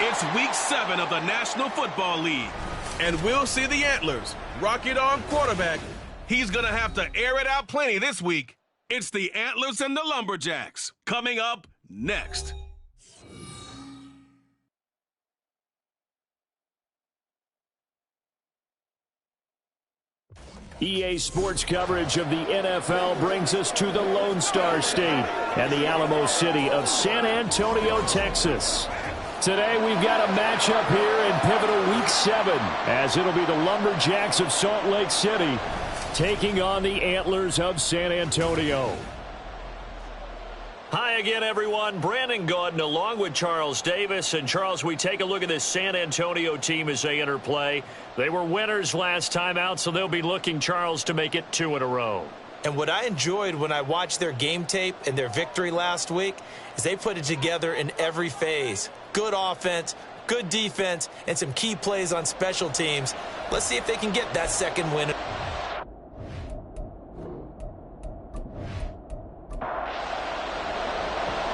It's Week 7 of the National Football League, and we'll see the Antlers rock it on quarterback. He's going to have to air it out plenty this week. It's the Antlers and the Lumberjacks coming up next. EA Sports coverage of the NFL brings us to the Lone Star State and the Alamo City of San Antonio, Texas. Today we've got a matchup here in pivotal Week 7, as it'll be the Lumberjacks of Salt Lake City taking on the Antlers of San Antonio. Hi again, everyone. Brandon Gaudin along with Charles Davis. And Charles, we take a look at this San Antonio team as they enter play. They were winners last time out, so they'll be looking, Charles, to make it 2 in a row. And what I enjoyed when I watched their game tape and their victory last week is they put it together in every phase. Good offense, good defense, and some key plays on special teams. Let's see if they can get that second win.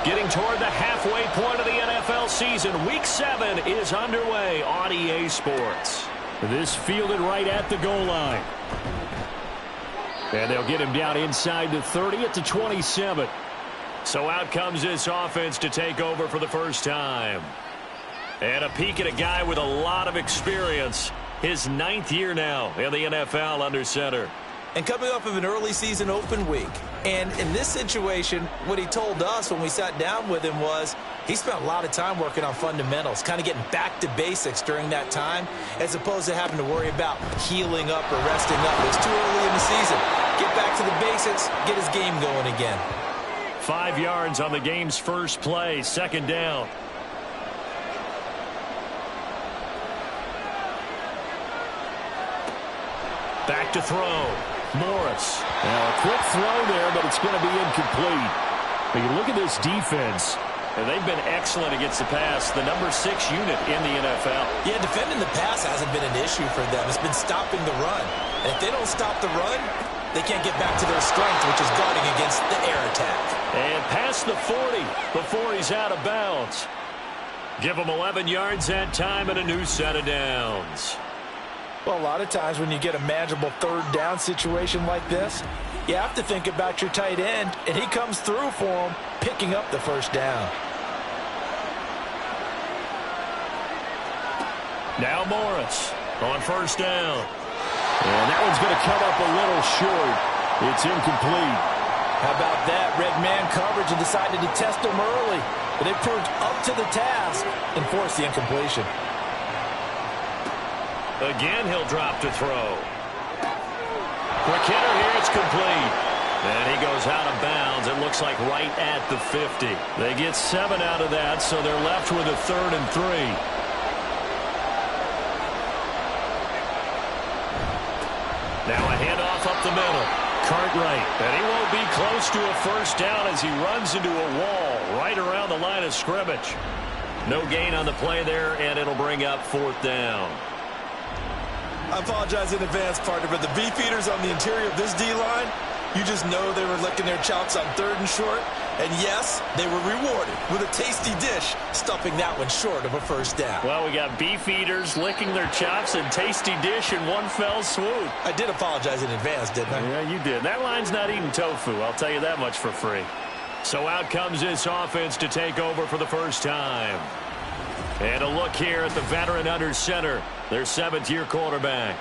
Getting toward the halfway point of the NFL season, Week 7 is underway on EA Sports. This fielded right at the goal line. And they'll get him down inside the 30 at the 27. So out comes this offense to take over for the first time. And a peek at a guy with a lot of experience. His 9th year now in the NFL under center. And coming off of an early season open week. And in this situation, what he told us when we sat down with him was he spent a lot of time working on fundamentals, kind of getting back to basics during that time, as opposed to having to worry about healing up or resting up. It's too early in the season. Get back to the basics, get his game going again. 5 yards on the game's first play, second down. Back to throw. Morris. Now a quick throw there, but it's going to be incomplete. But you look at this defense, and they've been excellent against the pass, the number 6 unit in the NFL. Yeah, defending the pass hasn't been an issue for them. It's been stopping the run. And if they don't stop the run, they can't get back to their strength, which is guarding against the air attack. And past the 40 before he's out of bounds. Give him 11 yards that time and a new set of downs. Well, a lot of times when you get a manageable third down situation like this, you have to think about your tight end, and he comes through for him, picking up the first down. Now Morris on first down. And that one's going to come up a little short. It's incomplete. How about that? Red man coverage and decided to test him early, but they proved up to the task and forced the incompletion. Again, he'll drop to throw. Quick hitter here, it's complete. And he goes out of bounds. It looks like right at the 50. They get 7 out of that, so they're left with a 3rd and 3. Now a handoff up the middle. Cartwright, and he won't be close to a first down as he runs into a wall right around the line of scrimmage. No gain on the play there, and it'll bring up 4th down. I apologize in advance, partner, but the beefeaters on the interior of this D-line, you just know they were licking their chops on 3rd and short. And yes, they were rewarded with a tasty dish, stuffing that one short of a first down. Well, we got beefeaters licking their chops and tasty dish in one fell swoop. I did apologize in advance, didn't I? Yeah, you did. That line's not eating tofu, I'll tell you that much for free. So out comes this offense to take over for the first time. And a look here at the veteran under center, their 7th-year quarterback.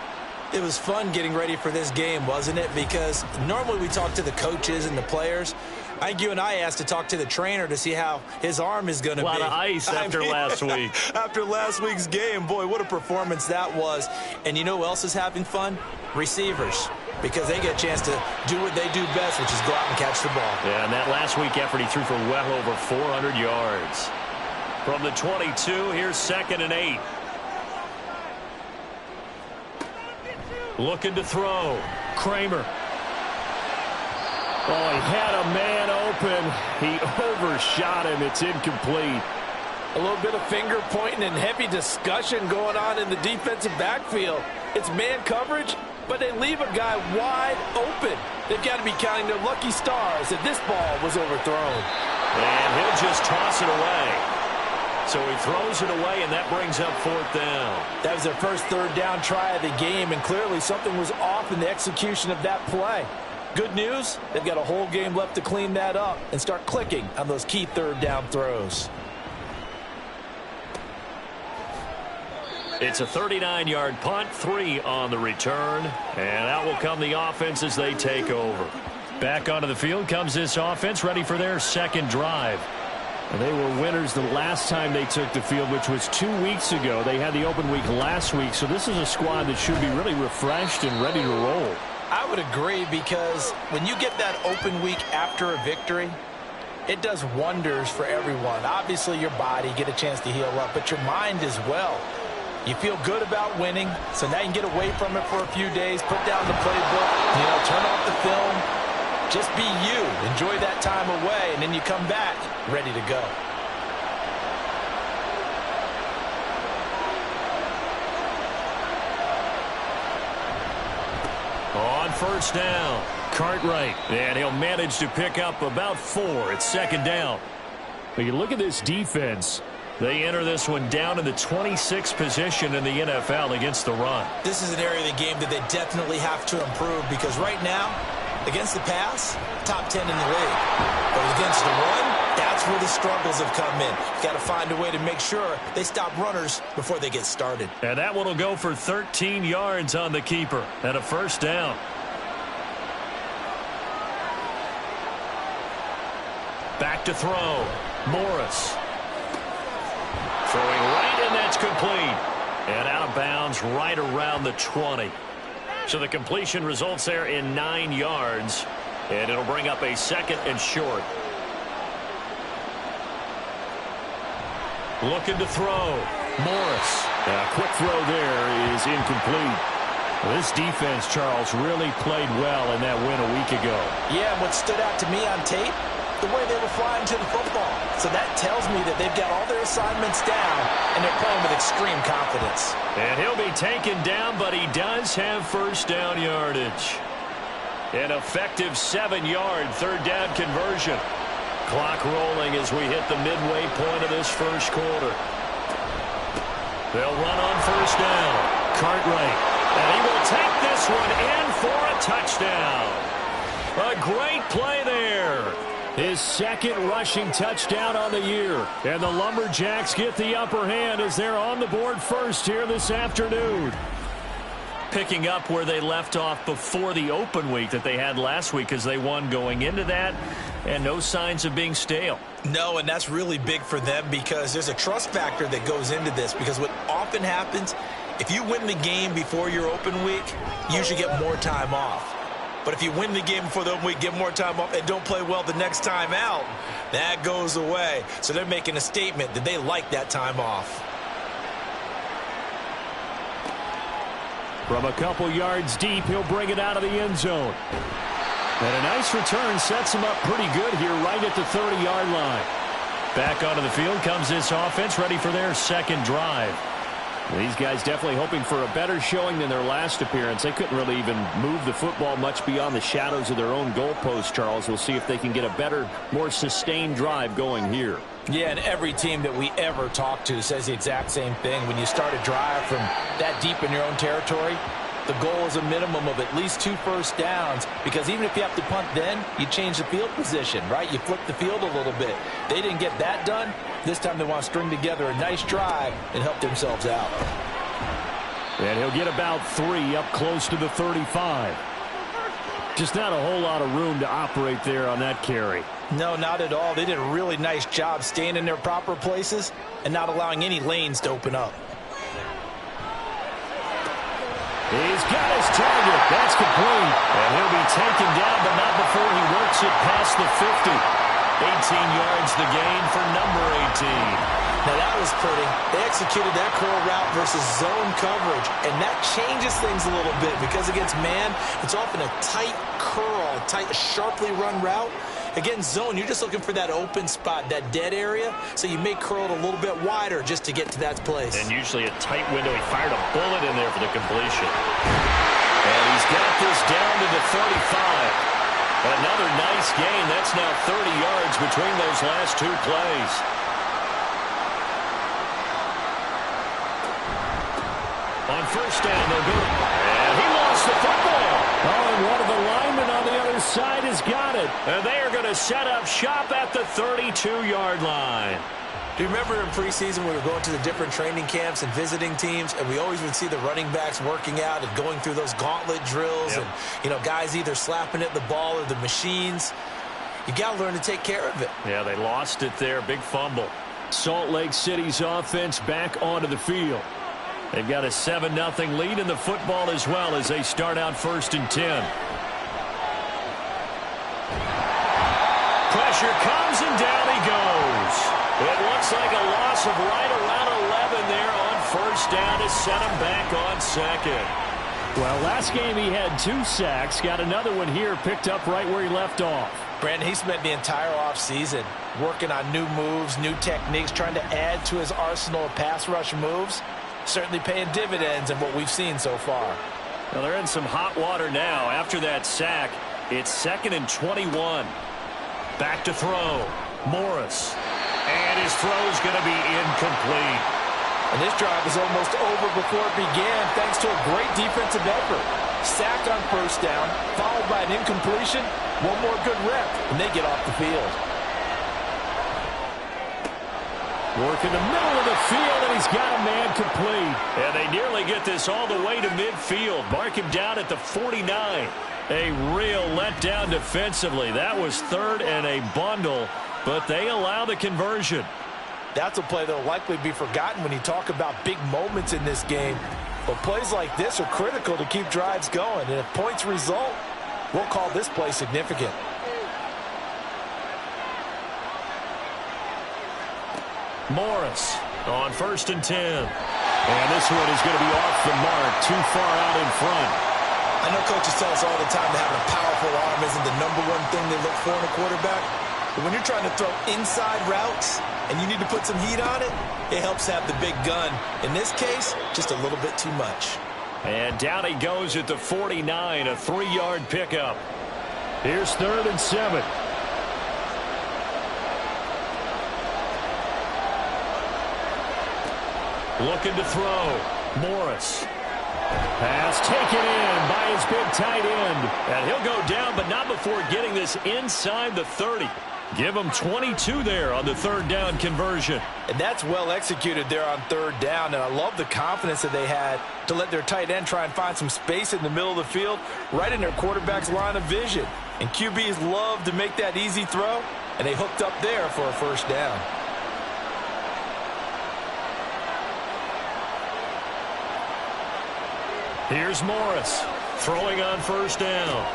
It was fun getting ready for this game, wasn't it? Because normally we talk to the coaches and the players. I think you and I asked to talk to the trainer to see how his arm is going to be. A lot of ice after last week. After last week's game, boy, what a performance that was. And you know who else is having fun? Receivers. Because they get a chance to do what they do best, which is go out and catch the ball. Yeah, and that last week effort, he threw for well over 400 yards. From the 22, here's 2nd and 8. Looking to throw. Kramer. Oh, he had a man open. He overshot him. It's incomplete. A little bit of finger pointing and heavy discussion going on in the defensive backfield. It's man coverage, but they leave a guy wide open. They've got to be counting their lucky stars that this ball was overthrown. And he'll just toss it away. So he throws it away, and that brings up 4th down. That was their first 3rd down try of the game, and clearly something was off in the execution of that play. Good news, they've got a whole game left to clean that up and start clicking on those key 3rd down throws. It's a 39-yard punt, 3 on the return, and out will come the offense as they take over. Back onto the field comes this offense, ready for their 2nd drive. They were winners the last time they took the field, which was 2 weeks ago. They had the open week last week, so this is a squad that should be really refreshed and ready to roll. I would agree, because when you get that open week after a victory, it does wonders for everyone. Obviously, your body, get a chance to heal up, but your mind as well. You feel good about winning, so now you can get away from it for a few days, put down the playbook, turn off the film. Just be you. Enjoy that time away, and then you come back ready to go. On 1st down, Cartwright, and he'll manage to pick up about 4. It's 2nd down. But you look at this defense. They enter this one down in the 26th position in the NFL against the run. This is an area of the game that they definitely have to improve, because right now, against the pass, top 10 in the league. But against the run, that's where the struggles have come in. You've got to find a way to make sure they stop runners before they get started. And that one will go for 13 yards on the keeper and a 1st down. Back to throw. Morris. Throwing right, and that's complete. And out of bounds right around the 20. So the completion results there in 9 yards. And it'll bring up a 2nd and short. Looking to throw. Morris. A quick throw there is incomplete. This defense, Charles, really played well in that win a week ago. Yeah, and what stood out to me on tape, the way they were flying to the football. So that tells me that they've got all their assignments down, and they're playing with extreme confidence. And he'll be taken down, but he does have 1st down yardage. An effective 7-yard 3rd down conversion. Clock rolling as we hit the midway point of this 1st quarter. They'll run on 1st down. Cartwright. And he will take this one in for a touchdown. A great play there. His 2nd rushing touchdown on the year. And the Lumberjacks get the upper hand as they're on the board first here this afternoon. Picking up where they left off before the open week that they had last week, as they won going into that, and no signs of being stale. No, and that's really big for them, because there's a trust factor that goes into this, because what often happens, if you win the game before your open week, you usually get more time off. But if you win the game before the open week, get more time off, and don't play well the next time out, that goes away. So they're making a statement that they like that time off. From a couple yards deep, he'll bring it out of the end zone. And a nice return sets him up pretty good here right at the 30-yard line. Back onto the field comes this offense, ready for their 2nd drive. These guys definitely hoping for a better showing than their last appearance. They couldn't really even move the football much beyond the shadows of their own goalpost, Charles. We'll see if they can get a better, more sustained drive going here. Yeah, and every team that we ever talk to says the exact same thing. When you start a drive from that deep in your own territory, the goal is a minimum of at least 2 1st downs, because even if you have to punt then, you change the field position, right? You flip the field a little bit. They didn't get that done. This time they want to string together a nice drive and help themselves out. And he'll get about 3 up close to the 35. Just not a whole lot of room to operate there on that carry. No, not at all. They did a really nice job staying in their proper places and not allowing any lanes to open up. He's got his target. That's complete. And he'll be taken down, but not before he works it past the 50. 18 yards the gain for number 18. Now that was pretty. They executed that curl route versus zone coverage, and that changes things a little bit, because against man, it's often a tight curl, tight, sharply run route. Against zone, you're just looking for that open spot, that dead area, so you may curl it a little bit wider just to get to that place. And usually a tight window. He fired a bullet in there for the completion. And he's got this down to the 35. Another nice gain. That's now 30 yards between those last 2 plays. On first down, they'll go. And he lost the football. Oh, and one of the linemen on the other side has got it. And they are going to set up shop at the 32-yard line. Do you remember in preseason we were going to the different training camps and visiting teams, and we always would see the running backs working out and going through those gauntlet drills, and, you know, guys either slapping at the ball or the machines. You got to learn to take care of it. Yeah, they lost it there. Big fumble. Salt Lake City's offense back onto the field. They've got a 7-0 lead in the football as well as they start out 1st and 10. Pressure comes and down he goes. It looks like a loss of right around 11 there on first down to set him back on second. Well, last game he had 2 sacks. Got another one here picked up right where he left off. Brandon, he spent the entire offseason working on new moves, new techniques, trying to add to his arsenal of pass rush moves. Certainly paying dividends in what we've seen so far. Well, they're in some hot water now. After that sack, it's 2nd and 21. Back to throw. Morris. And his throw's going to be incomplete. And this drive was almost over before it began thanks to a great defensive effort. Sacked on first down, followed by an incompletion. One more good rep, and they get off the field. Work in the middle of the field, and he's got a man complete. And they nearly get this all the way to midfield. Mark him down at the 49. A real letdown defensively. That was 3rd and a bundle, but they allow the conversion. That's a play that will likely be forgotten when you talk about big moments in this game. But plays like this are critical to keep drives going. And if points result, we'll call this play significant. Morris on 1st and 10. And this one is going to be off the mark, too far out in front. I know coaches tell us all the time that having a powerful arm isn't the #1 thing they look for in a quarterback. But when you're trying to throw inside routes and you need to put some heat on it, it helps have the big gun. In this case, just a little bit too much. And down he goes at the 49, a 3-yard pickup. Here's 3rd and 7. Looking to throw. Morris. Pass taken in by his big tight end. And he'll go down, but not before getting this inside the 30. Give him 22 there on the 3rd down conversion. And that's well executed there on 3rd down. And I love the confidence that they had to let their tight end try and find some space in the middle of the field, right in their quarterback's line of vision. And QBs love to make that easy throw, and they hooked up there for a 1st down. Here's Morris throwing on 1st down.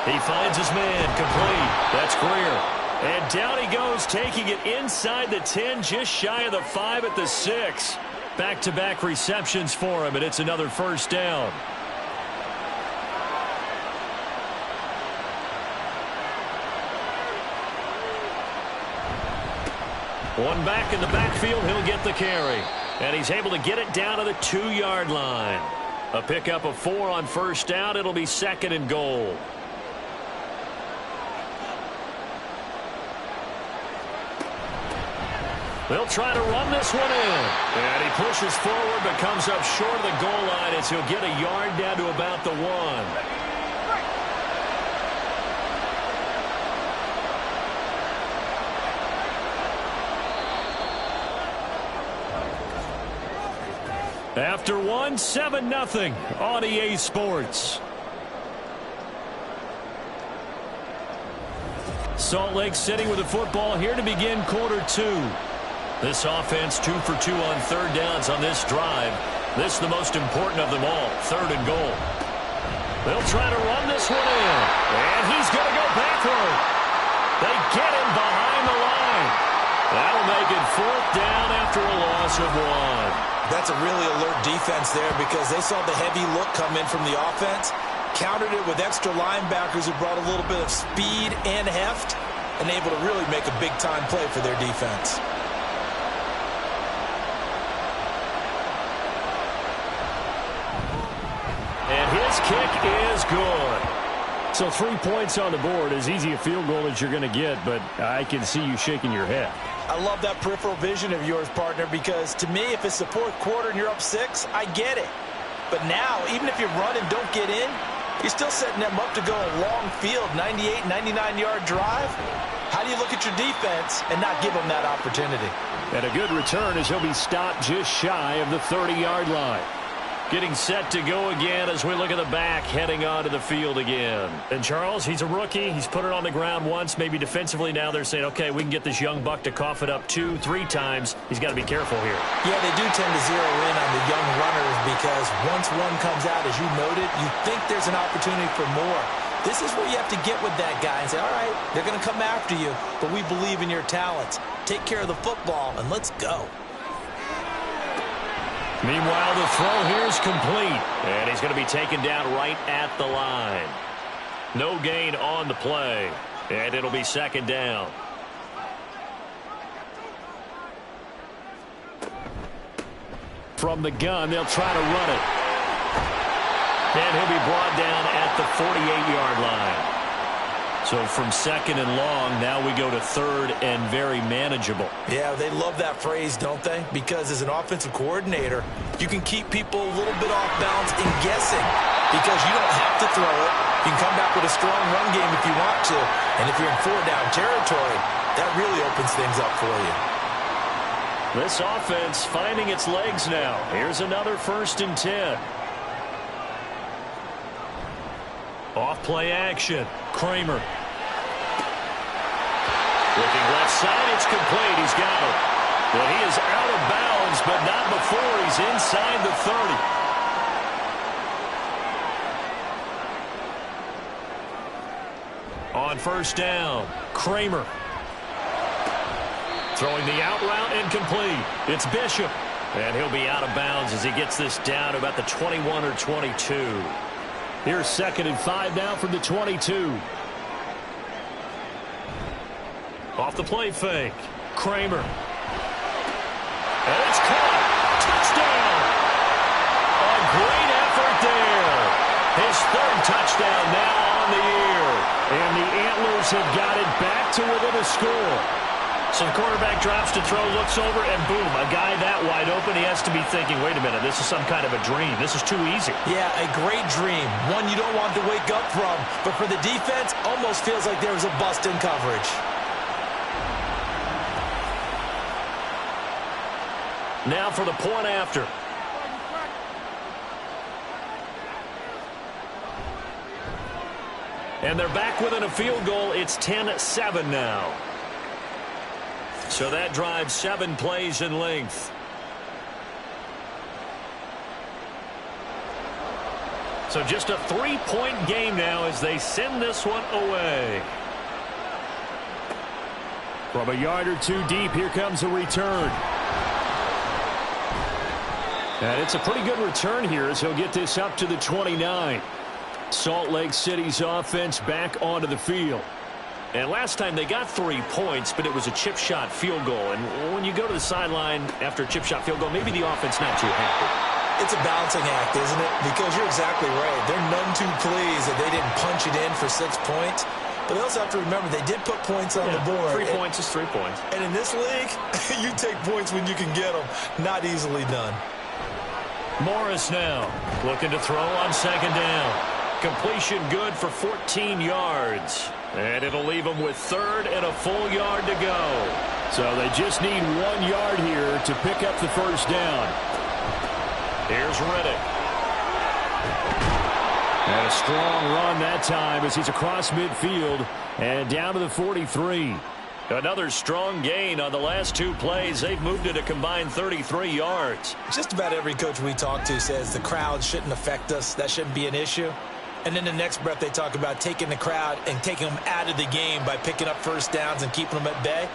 He finds his man complete. That's Greer. And down he goes, taking it inside the 10, just shy of the 5 at the 6. Back-to-back receptions for him, and it's another 1st down. One back in the backfield, he'll get the carry. And he's able to get it down to the 2-yard line. A pickup of 4 on 1st down. It'll be 2nd and goal. They'll try to run this one in. And he pushes forward but comes up short of the goal line as he'll get a yard down to about the 1. After 1, 7-0 on EA Sports. Salt Lake City with the football here to begin quarter 2. This offense 2 for 2 on 3rd downs on this drive. This is the most important of them all, 3rd and goal. They'll try to run this one in. And he's going to go backward. They get him behind the line. That'll make it 4th down after a loss of 1. That's a really alert defense there because they saw the heavy look come in from the offense, countered it with extra linebackers who brought a little bit of speed and heft, and able to really make a big-time play for their defense. And his kick is good. So 3 points on the board, as easy a field goal as you're going to get, but I can see you shaking your head. I love that peripheral vision of yours, partner, because to me, if it's the 4th quarter and you're up 6, I get it. But now, even if you run and don't get in, you're still setting them up to go a long field, 98, 99-yard drive. How do you look at your defense and not give them that opportunity? And a good return as he'll be stopped just shy of the 30-yard line. Getting set to go again as we look at the back heading onto the field again. And Charles, he's a rookie. He's put it on the ground once, maybe defensively. Now they're saying, okay, we can get this young buck to cough it up 2-3 times. He's got to be careful here. Yeah, they do tend to zero in on the young runners because once one comes out, as you noted, you think there's an opportunity for more. This is where you have to get with that guy and say, all right, they're going to come after you, but we believe in your talents. Take care of the football, and let's go. Meanwhile, the throw here is complete, and he's going to be taken down right at the line. No gain on the play, and it'll be second down. From the gun, they'll try to run it. And he'll be brought down at the 48-yard line. So from second and long, now we go to third and very manageable. Yeah, they love that phrase, don't they? Because as an offensive coordinator, you can keep people a little bit off balance and guessing because you don't have to throw it. You can come back with a strong run game if you want to. And if you're in four-down territory, that really opens things up for you. This offense finding its legs now. Here's another 1st and 10. Off-play action. Kramer. Looking left side, it's complete. He's got it. Well, he is out of bounds, but not before he's inside the 30. On 1st down, Kramer. Throwing the out route incomplete. It's Bishop. And he'll be out of bounds as he gets this down to about the 21 or 22. Here's 2nd and 5 now from the 22. Off the play fake. Kramer. And it's caught. Touchdown. A great effort there. His 3rd touchdown now on the year. And the Antlers have got it back to within a score. So the quarterback drops to throw, looks over, and boom, a guy that wide open, he has to be thinking, wait a minute, this is some kind of a dream. This is too easy. Yeah, a great dream. One you don't want to wake up from. But for the defense, almost feels like there was a bust in coverage. Now for the point after. And they're back within a field goal. It's 10-7 now. So that drives 7 plays in length. So just a 3-point game now as they send this one away. From a yard or two deep, here comes a return. And it's a pretty good return here as he'll get this up to the 29. Salt Lake City's offense back onto the field. And last time they got 3 points, but it was a chip shot field goal. And when you go to the sideline after a chip shot field goal, maybe the offense not too happy. It's a balancing act, isn't it? Because you're exactly right. They're none too pleased that they didn't punch it in for 6 points. But they also have to remember they did put points on the board. 3 points is 3 points. And in this league, you take points when you can get them. Not easily done. Morris now looking to throw on 2nd down. Completion good for 14 yards. And it'll leave them with 3rd and a full yard to go. So they just need 1 yard here to pick up the 1st down. Here's Riddick. And a strong run that time as he's across midfield and down to the 43. Another strong gain on the last 2 plays. They've moved it a combined 33 yards. Just about every coach we talk to says the crowd shouldn't affect us. That shouldn't be an issue. And then the next breath they talk about taking the crowd and taking them out of the game by picking up 1st downs and keeping them at bay.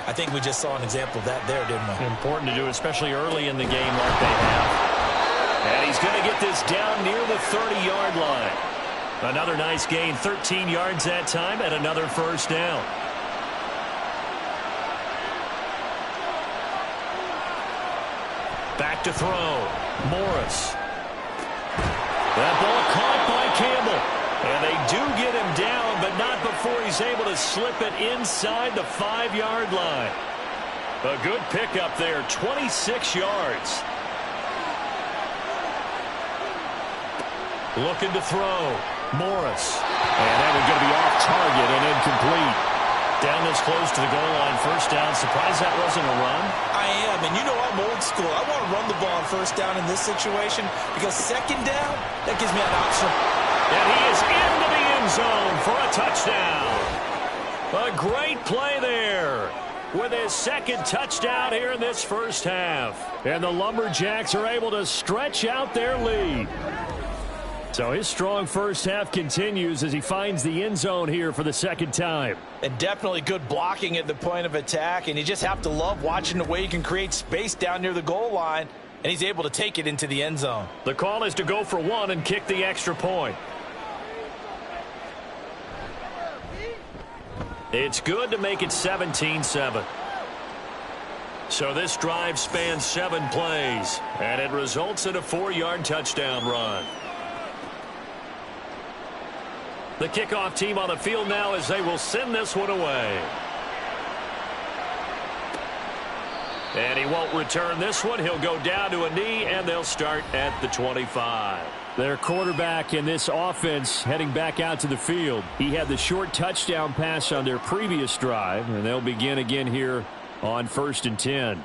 I think we just saw an example of that there, didn't we? Important to do, especially early in the game like they have. And he's going to get this down near the 30-yard line. Another nice gain, 13 yards that time, and another 1st down. Back to throw. Morris. That ball caught by Campbell. And they do get him down, but not before he's able to slip it inside the 5-yard line. A good pickup there, 26 yards. Looking to throw. Morris. And that was going to be off target and incomplete. Down this close to the goal line, first down. Surprised that wasn't a run? I am, and you know I'm old school. I want to run the ball on first down in this situation because second down, that gives me an option. And he is into the end zone for a touchdown. A great play there with his second touchdown here in this first half. And the Lumberjacks are able to stretch out their lead. So his strong first half continues as he finds the end zone here for the second time. And definitely good blocking at the point of attack, and you just have to love watching the way he can create space down near the goal line, and he's able to take it into the end zone. The call is to go for one and kick the extra point. It's good to make it 17-7. So this drive spans 7 plays, and it results in a 4-yard touchdown run. The kickoff team on the field now as they will send this one away. And he won't return this one. He'll go down to a knee, and they'll start at the 25. Their quarterback in this offense heading back out to the field. He had the short touchdown pass on their previous drive, and they'll begin again here on 1st and 10.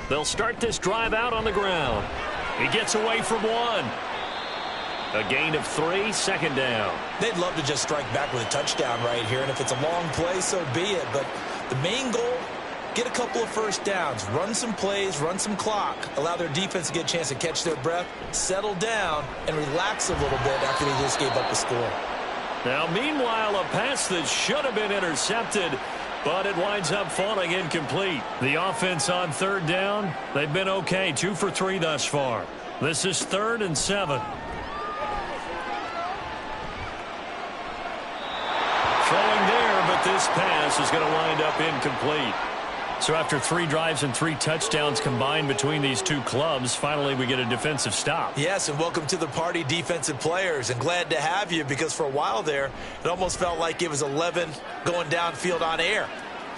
They'll start this drive out on the ground. He gets away from one. A gain of 3, second down. They'd love to just strike back with a touchdown right here, and if it's a long play, so be it. But the main goal, get a couple of first downs, run some plays, run some clock, allow their defense to get a chance to catch their breath, settle down, and relax a little bit after they just gave up the score. Now, meanwhile, a pass that should have been intercepted, but it winds up falling incomplete. The offense on 3rd down, they've been okay, 2 for 3 thus far. This is 3rd and 7. Throwing there, but this pass is going to wind up incomplete. So after 3 drives and 3 touchdowns combined between these two clubs, finally we get a defensive stop. Yes, and welcome to the party, defensive players. And glad to have you because for a while there, it almost felt like it was 11 going downfield on air.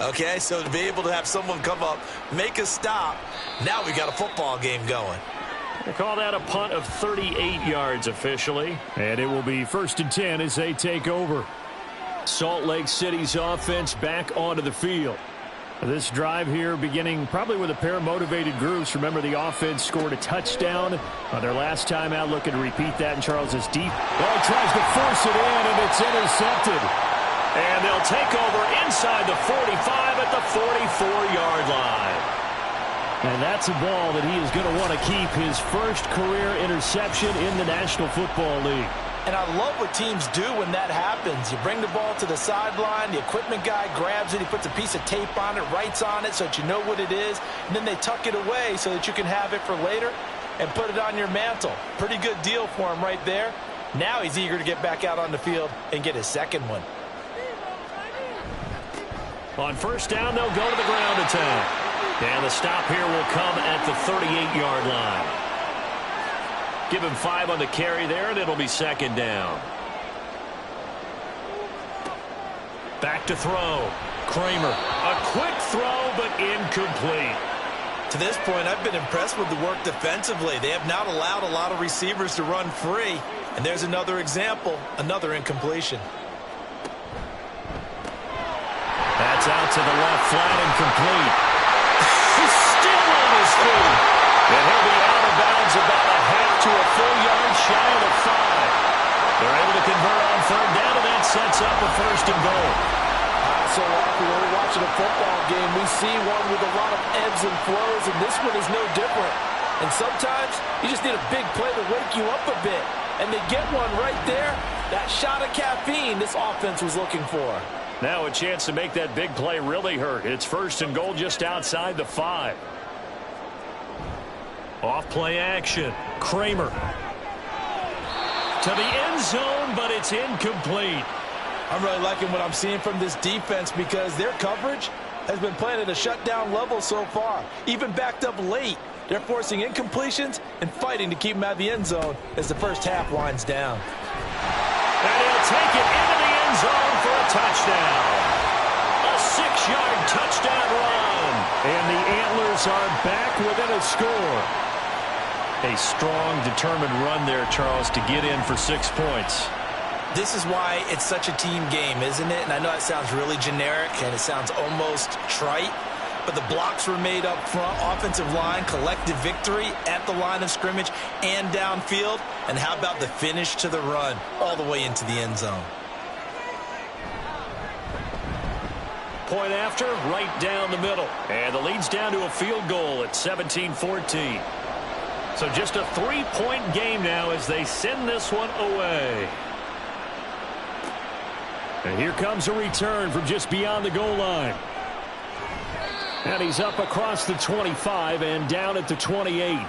Okay, so to be able to have someone come up, make a stop, now we got a football game going. They call that a punt of 38 yards officially. And it will be 1st and 10 as they take over. Salt Lake City's offense back onto the field. This drive here beginning probably with a pair of motivated groups. Remember, the offense scored a touchdown on their last time out. Looking to repeat that, and Charles is deep. Well, he tries to force it in, and it's intercepted. And they'll take over inside the 45 at the 44-yard line. And that's a ball that he is going to want to keep, his first career interception in the National Football League. And I love what teams do when that happens. You bring the ball to the sideline, the equipment guy grabs it, he puts a piece of tape on it, writes on it so that you know what it is, and then they tuck it away so that you can have it for later and put it on your mantle. Pretty good deal for him right there. Now he's eager to get back out on the field and get his second one. On 1st down, they'll go to the ground attack. And the stop here will come at the 38-yard line. Give him 5 on the carry there, and it'll be 2nd down. Back to throw. Kramer. A quick throw, but incomplete. To this point, I've been impressed with the work defensively. They have not allowed a lot of receivers to run free. And there's another example, another incompletion. That's out to the left, flat and complete. He's still on his feet. And he'll be out of bounds about a half to a full yard shy of the 5. They're able to convert on 3rd down, and that sets up a 1st and goal. So often when we're watching a football game, we see one with a lot of ebbs and flows, and this one is no different. And sometimes you just need a big play to wake you up a bit. And they get one right there. That shot of caffeine this offense was looking for. Now a chance to make that big play really hurt. It's 1st and goal just outside the 5. Off play action. Kramer. To the end zone, but it's incomplete. I'm really liking what I'm seeing from this defense because their coverage has been playing at a shutdown level so far. Even backed up late, they're forcing incompletions and fighting to keep them out of the end zone as the first half winds down. And he'll take it into the end zone for a touchdown. A 6-yard touchdown run. And the Antlers are back within a score. A strong, determined run there, Charles, to get in for 6 points. This is why it's such a team game, isn't it? And I know it sounds really generic and it sounds almost trite, but the blocks were made up front, offensive line, collective victory at the line of scrimmage and downfield. And how about the finish to the run all the way into the end zone? Point after, right down the middle. And the lead's down to a field goal at 17-14. So just a 3-point game now as they send this one away. And here comes a return from just beyond the goal line. And he's up across the 25 and down at the 28.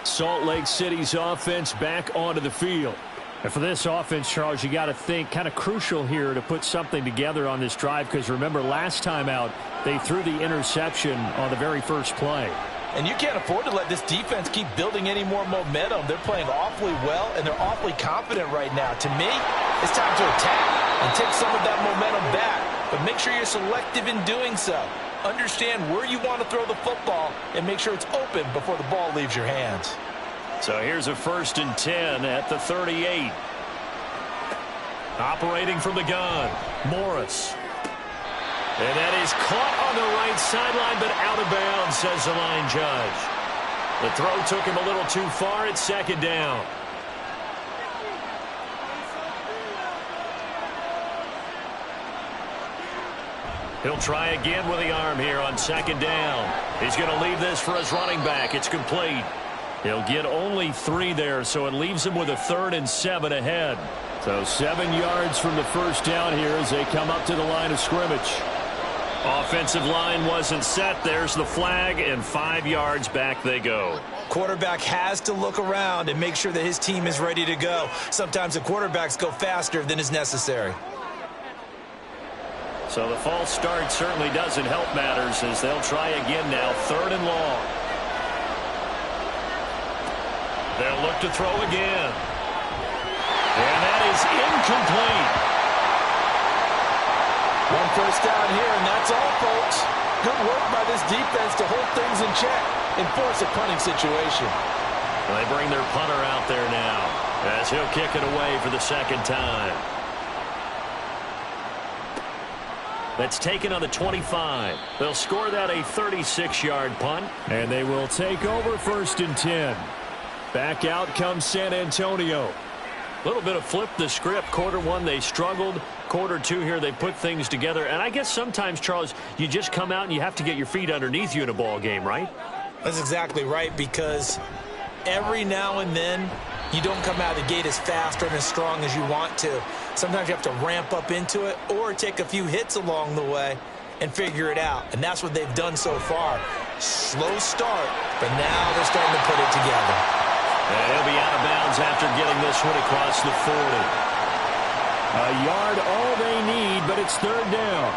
Salt Lake City's offense back onto the field. And for this offense, Charles, you got to think kind of crucial here to put something together on this drive, because remember last time out they threw the interception on the very first play. And you can't afford to let this defense keep building any more momentum. They're playing awfully well, and they're awfully confident right now. To me, it's time to attack and take some of that momentum back. But make sure you're selective in doing so. Understand where you want to throw the football and make sure it's open before the ball leaves your hands. So here's a 1st and 10 at the 38. Operating from the gun, Morris. And that is caught on the right sideline, but out of bounds, says the line judge. The throw took him a little too far. It's 2nd down. He'll try again with the arm here on 2nd down. He's going to leave this for his running back. It's complete. He'll get only 3 there, so it leaves him with a 3rd and 7 ahead. So 7 yards from the first down here as they come up to the line of scrimmage. Offensive line wasn't set. There's the flag, and 5 yards back they go. Quarterback has to look around and make sure that his team is ready to go. Sometimes the quarterbacks go faster than is necessary. So the false start certainly doesn't help matters as they'll try again now. 3rd and long. They'll look to throw again. And that is incomplete. 1 first down here, and that's all, folks. Good work by this defense to hold things in check and force a punting situation. Well, they bring their punter out there now as he'll kick it away for the 2nd time. That's taken on the 25. They'll score that a 36-yard punt. And they will take over 1st and 10. Back out comes San Antonio. A little bit of flip the script. Quarter 1, they struggled. Quarter 2 here, they put things together. And I guess sometimes, Charles, you just come out and you have to get your feet underneath you in a ball game, right? That's exactly right, because every now and then you don't come out of the gate as fast or as strong as you want to. Sometimes you have to ramp up into it or take a few hits along the way and figure it out. And that's what they've done so far. Slow start, but now they're starting to put it together. And he'll be out of bounds after getting this one across the 40. A yard all they need, but it's 3rd down.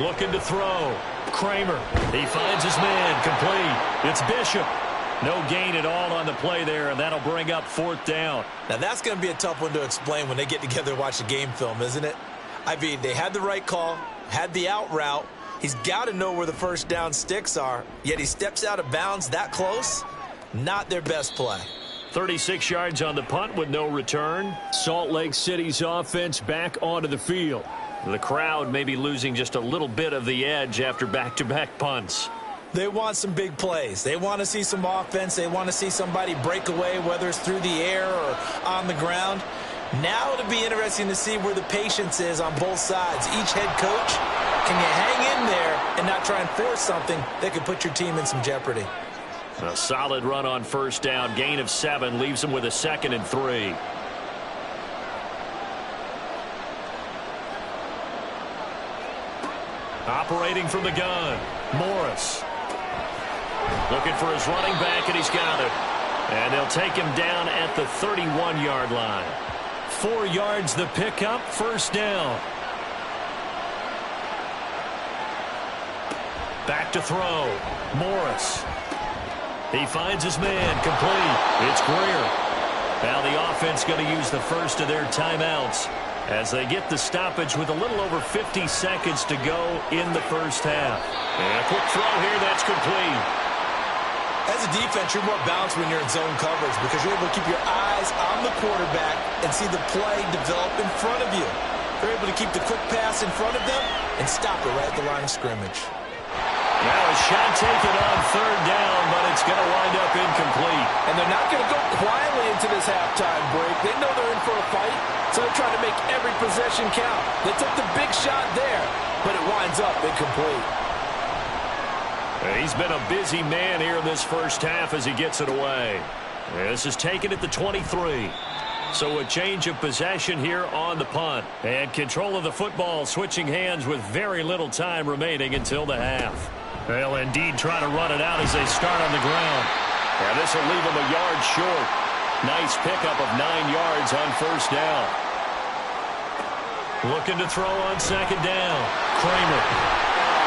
Looking to throw. Kramer. He finds his man. Complete. It's Bishop. No gain at all on the play there, and that'll bring up 4th down. Now, that's going to be a tough one to explain when they get together and watch the game film, isn't it? I mean, they had the right call, had the out route. He's got to know where the first down sticks are, yet he steps out of bounds that close. Not their best play. 36 yards on the punt with no return. Salt Lake City's offense back onto the field. The crowd may be losing just a little bit of the edge after back-to-back punts. They want some big plays. They want to see some offense. They want to see somebody break away, whether it's through the air or on the ground. Now it'll be interesting to see where the patience is on both sides. Each head coach, can you hang in there and not try and force something that could put your team in some jeopardy? A solid run on first down. Gain of 7 leaves them with a 2nd and 3. Operating from the gun, Morris. Looking for his running back, and he's got it. And they'll take him down at the 31-yard line. 4 yards the pickup, 1st down. Back to throw, Morris. He finds his man, complete. It's Greer. Now the offense going to use the first of their timeouts. as they get the stoppage with a little over 50 seconds to go in the first half. And a quick throw here, that's complete. As a defense, you're more balanced when you're in zone coverage because you're able to keep your eyes on the quarterback and see the play develop in front of you. You're able to keep the quick pass in front of them and stop it right at the line of scrimmage. Now a shot taken on third down, but it's going to wind up incomplete. And they're not going to go quietly into this halftime break. They know they're in for a fight, so they're trying to make every possession count. They took the big shot there, but it winds up incomplete. He's been a busy man here in this first half as he gets it away. This is taken at the 23. So a change of possession here on the punt. And control of the football switching hands with very little time remaining until the half. They'll indeed try to run it out as they start on the ground. And this will leave them a yard short. Nice pickup of 9 yards on first down. Looking to throw on second down. Kramer.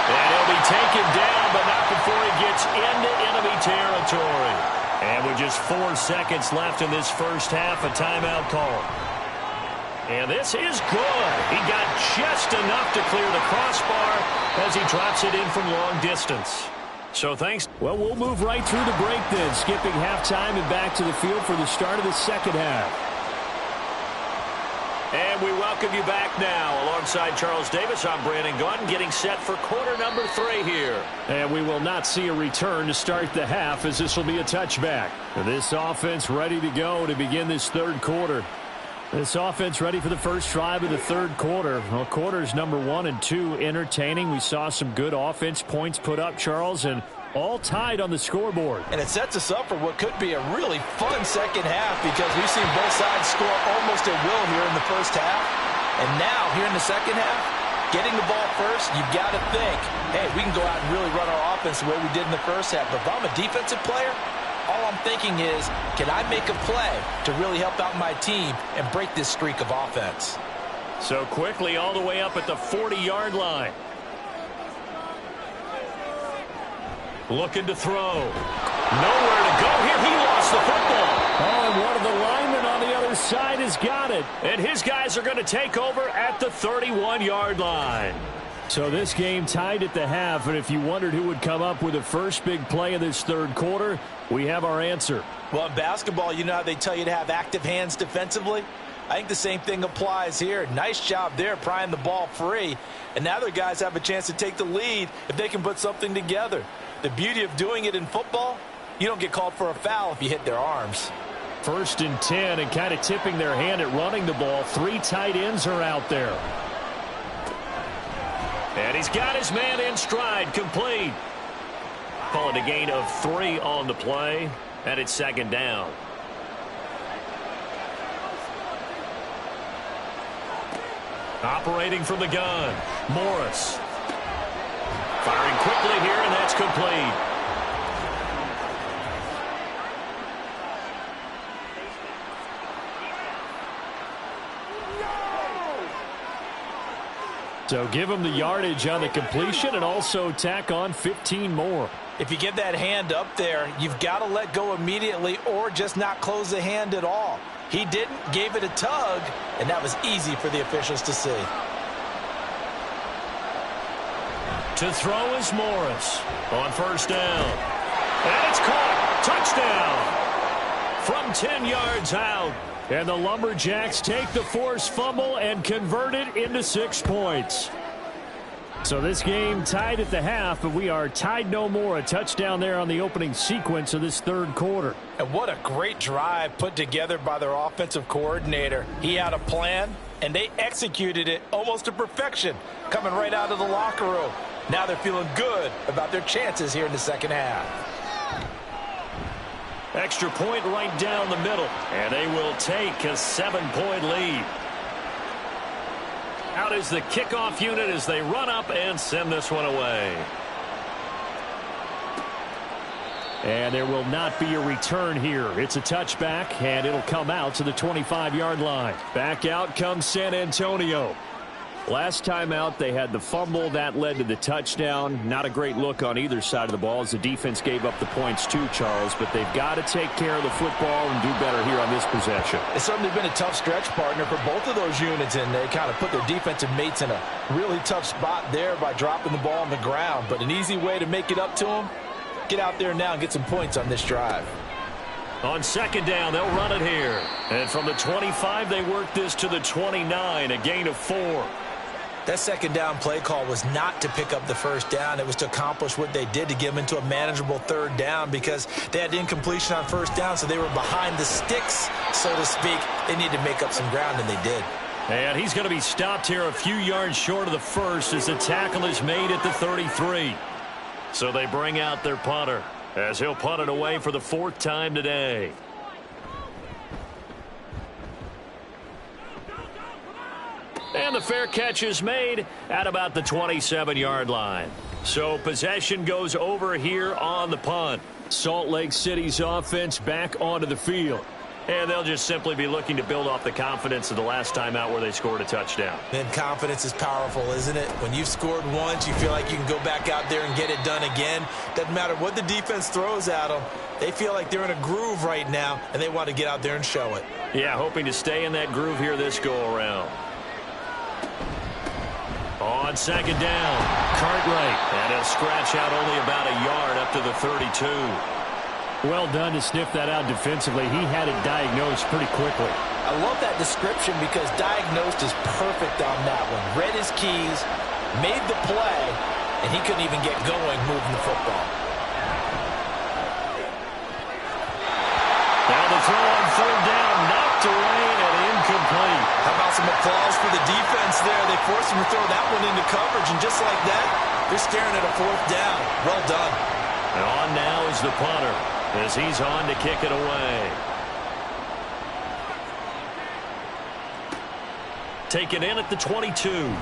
And he'll be taken down, but not before he gets into enemy territory. And with just 4 seconds left in this first half, a timeout call. And this is good. He got just enough to clear the crossbar as he drops it in from long distance. So thanks. Well, we'll move right through the break then, skipping halftime and back to the field for the start of the second half. And we welcome you back now. Alongside Charles Davis, I'm Brandon Gaudin, getting set for quarter number 3 here. And we will not see a return to start the half, as this will be a touchback. This offense ready to go to begin this third quarter. This offense ready for the first drive of the third quarter. Well, quarters number 1 and 2 entertaining. We saw some good offense points put up, Charles, and all tied on the scoreboard. And it sets us up for what could be a really fun second half because we've seen both sides score almost at will here in the first half. And now, here in the second half, getting the ball first, you've got to think, hey, we can go out and really run our offense the way we did in the first half. But if I'm a defensive player, all I'm thinking is, can I make a play to really help out my team and break this streak of offense? So quickly all the way up at the 40-yard line. Looking to throw. Nowhere to go here. He lost the football. Oh, and one of the linemen on the other side has got it. And his guys are going to take over at the 31-yard line. So this game tied at the half, and if you wondered who would come up with the first big play of this third quarter, we have our answer. Well, in basketball, you know how they tell you to have active hands defensively? I think the same thing applies here. Nice job there prying the ball free. And now their guys have a chance to take the lead if they can put something together. The beauty of doing it in football, you don't get called for a foul if you hit their arms. 1st and 10, and kind of tipping their hand at running the ball. 3 tight ends are out there. And he's got his man in stride, complete. Calling a gain of 3 on the play, and it's second down. Operating from the gun, Morris. Firing quickly here, and that's complete. So give him the yardage on the completion and also tack on 15 more. If you get that hand up there, you've got to let go immediately or just not close the hand at all. He didn't, gave it a tug, and that was easy for the officials to see. To throw is Morris on first down. And it's caught. Touchdown. From 10 yards out. And the Lumberjacks take the forced fumble and convert it into 6 points. So this game tied at the half, but we are tied no more. A touchdown there on the opening sequence of this third quarter. And what a great drive put together by their offensive coordinator. He had a plan, and they executed it almost to perfection, coming right out of the locker room. Now they're feeling good about their chances here in the second half. Extra point right down the middle, and they will take a 7-point lead. Out is the kickoff unit as they run up and send this one away. And there will not be a return here. It's a touchback, and it'll come out to the 25-yard line. Back out comes San Antonio. Last time out, they had the fumble. That led to the touchdown. Not a great look on either side of the ball as the defense gave up the points too, Charles. But they've got to take care of the football and do better here on this possession. It's certainly been a tough stretch, partner, for both of those units, and they kind of put their defensive mates in a really tough spot there by dropping the ball on the ground. But an easy way to make it up to them, get out there now and get some points on this drive. On second down, they'll run it here. And from the 25, they work this to the 29, a gain of 4. That second down play call was not to pick up the first down. It was to accomplish what they did, to get them into a manageable third down, because they had incompletion on first down, so they were behind the sticks, so to speak. They needed to make up some ground, and they did. And he's going to be stopped here a few yards short of the first as the tackle is made at the 33. So they bring out their punter as he'll punt it away for the 4th time today. And the fair catch is made at about the 27-yard line. So possession goes over here on the punt. Salt Lake City's offense back onto the field. And they'll just simply be looking to build off the confidence of the last time out where they scored a touchdown. And confidence is powerful, isn't it? When you've scored once, you feel like you can go back out there and get it done again. Doesn't matter what the defense throws at them. They feel like they're in a groove right now, and they want to get out there and show it. Yeah, hoping to stay in that groove here this go-around. On second down, Cartwright. And he'll scratch out only about a yard up to the 32. Well done to sniff that out defensively. He had it diagnosed pretty quickly. I love that description because diagnosed is perfect on that one. Read his keys, made the play, and he couldn't even get going moving the football. Now the throw on third down, knocked away and incomplete. How about some applause for the defense there? They forced him to throw that one into coverage, and just like that, they're staring at a 4th down. Well done. And on now is the punter as he's on to kick it away. Taken in at the 22.